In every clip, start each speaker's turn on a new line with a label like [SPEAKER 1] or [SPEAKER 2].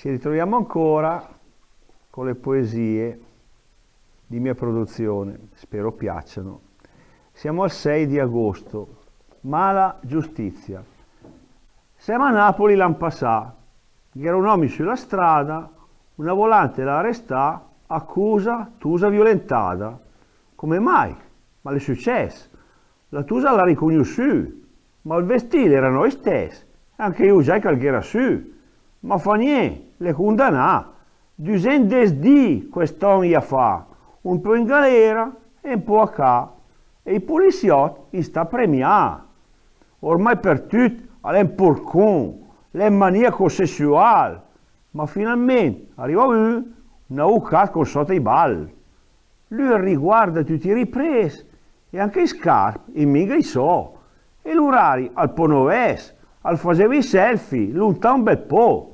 [SPEAKER 1] Ci ritroviamo ancora con le poesie di mia produzione, spero piacciono. Siamo al 6 di agosto, mala giustizia. Siamo a Napoli l'anno passato, c'era un uomo sulla strada, una volante la arrestà, accusa Tusa violentata. Come mai? Ma le è successo? La Tusa l'ha riconosciuta, ma il vestito era noi stessi, anche io già calchera su. Ma fa niente, le condannà. 200 di quest'uomo gli fa, un po' in galera e un po' a ca. E i poliziotti gli sta premiando. Ormai per tutti è un porcone, è un maniaco sessuale. Ma finalmente arriva lui, un avvocato con sotto i balli. Lui riguarda tutti i ripresi e anche i scarpe, e mica i so. E l'orari al ponoves, al faceva i selfie, lontano un bel po'.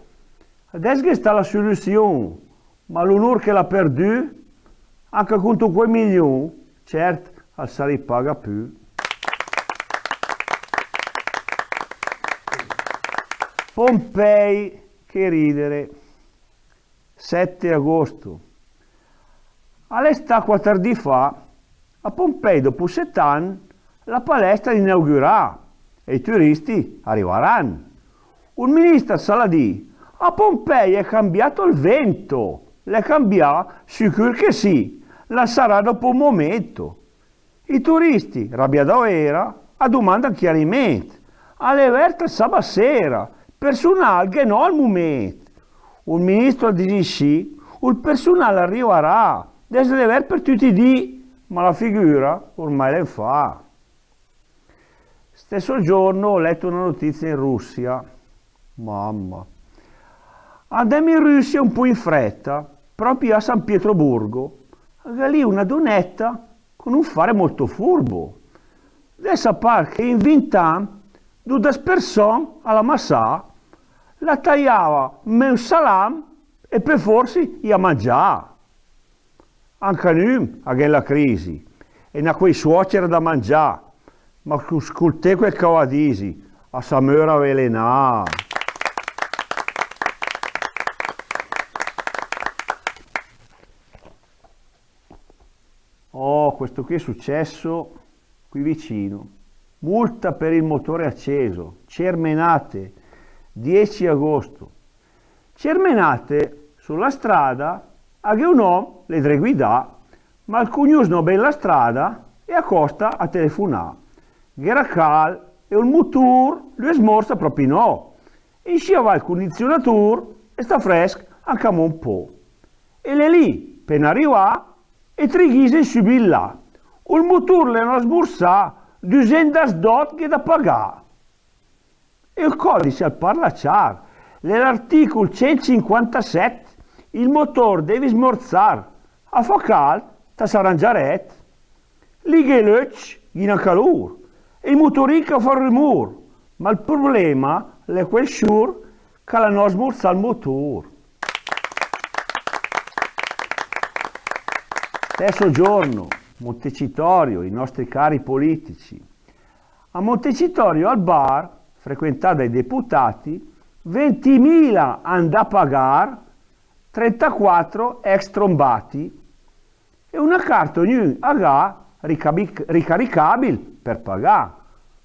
[SPEAKER 1] Adesso che sta la soluzione, ma l'onore che l'ha perduto, anche con quei milioni, certo, non si ripaga più. Pompei, che ridere, 7 agosto. All'estate 4 anni fa, a Pompei, dopo 7 anni, la palestra inaugurerà e i turisti arriveranno. Un ministro Saladì, a Pompei è cambiato il vento. L'è cambiato? Sicuro che sì, la sarà dopo un momento. I turisti, rabbiato era, domandano chiarimento. Alle verte sabato sera, personale che non al momento. Un ministro dice sì, il personale arriverà, deve essere per tutti i dì, ma la figura ormai le fa. Stesso giorno ho letto una notizia in Russia. Mamma. Andiamo in Russia un po' in fretta, proprio a San Pietroburgo. Lì una donetta con un fare molto furbo. Adesso pare che in 20 anni, due persone alla massà, la tagliava un salam e per forse ia mangiare. Anche noi abbiamo la crisi e na quei suoceri da mangiare, ma sculte quel cavadisi, a Samora avvelenà. Oh, questo qui è successo qui vicino. Multa per il motore acceso, Cermenate, 10 agosto. Cermenate, sulla strada, a che un uomo le deve guidare, ma alcuni usano bene la strada e accosta a telefonare. Era caldo e il motore lui smorza proprio no. E sciava il condizionatore e sta fresco anche un po'. E le lì, per arrivare, e trighise subì là. Il motore le non sborsa 200 dot che da pagare. E il codice al parlaciar, l'articolo 157, il motore deve smorzare, a fa caldo, ta s'arrangiaret. Lì che l'occhio, in calore, e il motorica fa rumore, ma il problema è quel sciur che la non smorza il motore. Stesso giorno, Montecitorio, i nostri cari politici. A Montecitorio al bar, frequentato dai deputati, 20.000 andà a pagare, 34 ex trombati e una carta ognuno ha ricaricabile per pagare.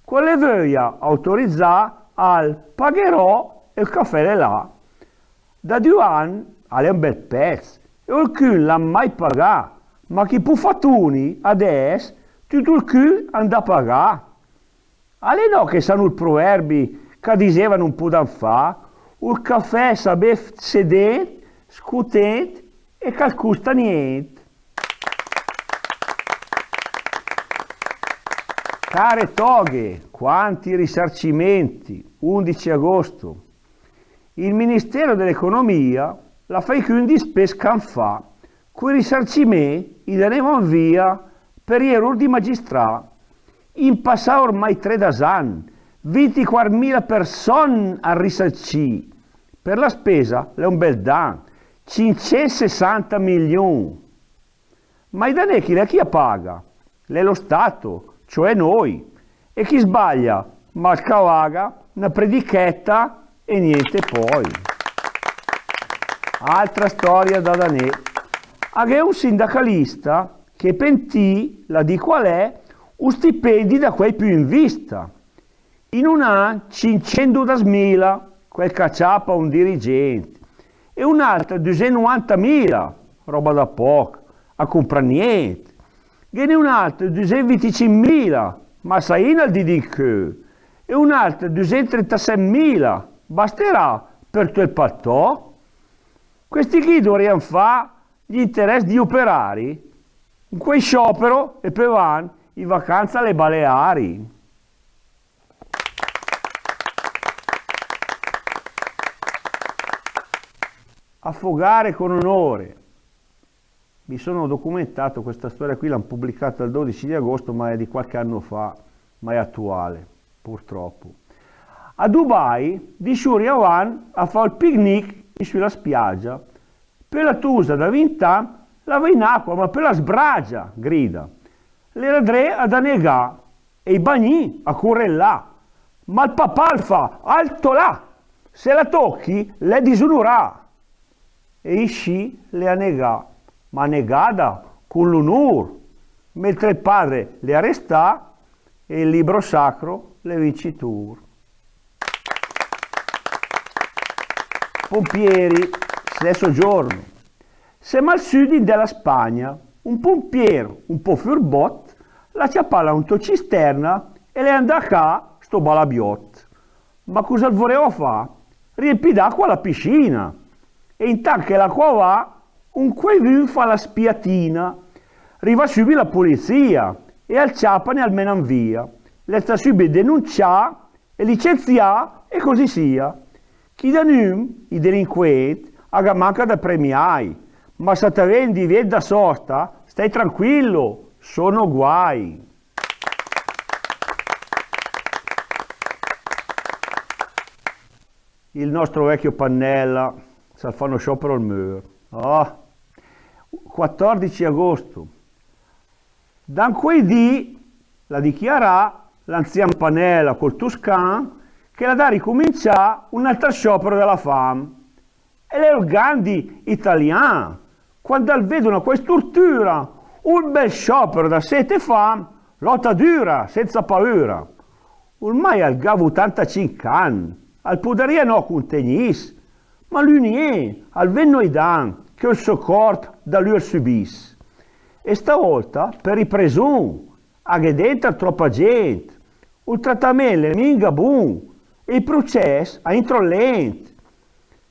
[SPEAKER 1] Quelle voglia autorizzare al pagherò e il caffè è là. Da 2 anni è un bel pezzo e il cul l'ha mai pagato. Ma chi può fattuni adesso tutto il cul andà a pagare. Alle no che sanno il proverbi che dicevano un po' d'anni fa, il caffè sape sedere, scutente e che costa niente. Care toghe, quanti risarcimenti, 11 agosto. Il Ministero dell'Economia la fa quindi spescan fa. Quei risarcimenti li daremo via per gli errori di magistrati. In passato ormai 3 anni, 24.000 persone a risarcire. Per la spesa è un bel danno, 560 milioni. Ma i danni chi paga? È lo Stato, cioè noi. E chi sbaglia? Ma il cavaga, una predichetta e niente poi. Altra storia da danè. C'è un sindacalista che pentì, la di qual è, un stipendi da quei più in vista. In un anno 500.000, quel cacciapa un dirigente, e un altro 290.000, roba da poco, a comprare niente. E un altro 225.000, ma sai al di che, e un altro 236.000, basterà per tutto il pattò? Questi chi dovrebbero fare gli interessi di operari? In quei sciopero e poi vanno in vacanza alle Baleari. Affogare con onore. Mi sono documentato questa storia qui, l'hanno pubblicata il 12 di agosto, ma è di qualche anno fa, ma è attuale, purtroppo. A Dubai, di Shuriawan a fare il picnic sulla spiaggia. Per la tusa da 20 anni, la va in acqua, ma per la sbragia, grida. Le radre ad annegà e i bagni a correre là. Ma il papà il fa, alto là, se la tocchi, le disunurà. E i sci le annegà, ma negada con l'onore, mentre il padre le arrestà e il libro sacro le vincitur. Pompieri, stesso giorno. Siamo al sud della Spagna. Un pompiere un po' furbot la ciappalla un'autocisterna e le andà a sto balabiot. Ma cosa voleva fare? Riempì d'acqua la piscina. E intanto che l'acqua va, un quei fa la spiatina. Arriva subito la polizia e al ciapane almeno via. Le sta subito denunciare e licenziare e così sia. Chi da num, i delinquenti, ha manca da premiai, ma se te vendi via da sosta, stai tranquillo, sono guai. Il nostro vecchio Pannella, se fanno sciopero al muro. Oh, 14 agosto. Da quei dì la dichiarà l'anziano Pannella col Toscan che la da ricominciare un altro sciopero della fame. E le organdi italiane, quando vedono questa tortura, un bel sciopero da 7 fame, lotta dura, senza paura. Ormai al gavo 85 anni, al poderia no contegnis, ma lui niente, al vennoidan, che il soccorso da lui subis. E stavolta, per i presun, a che dentro troppa gente, il trattamento è minga buon, e il processo è introllente.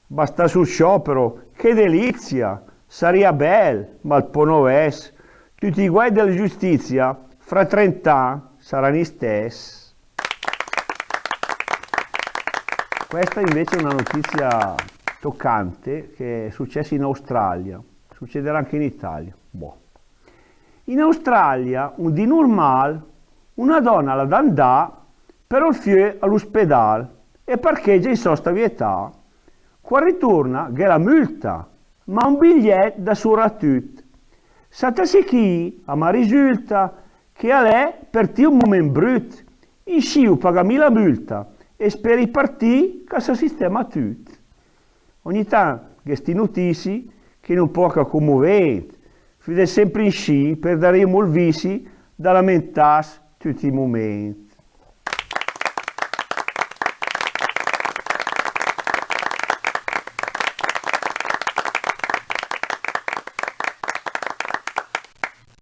[SPEAKER 1] Basta sul sciopero, che delizia, sarebbe bello, ma il ponoves, tutti i guai della giustizia, fra 30 anni, saranno gli stessi. Questa invece è una notizia toccante che è successa in Australia, succederà anche in Italia. Boh. In Australia, un di normale, una donna la dandà per il figlio all'ospedale e parcheggia in sosta vietà. Qua ritorna che la multa, ma un biglietto da sura a tutti. Satasi chi, ma risulta che a lei per te un momento brutto, in sciu pagami la multa e speri partì che si sistema tutto. Ogni tanto questi notizie che non poco commoventi, fide sempre in sci per dare molvisi da lamentarsi tutti i momenti.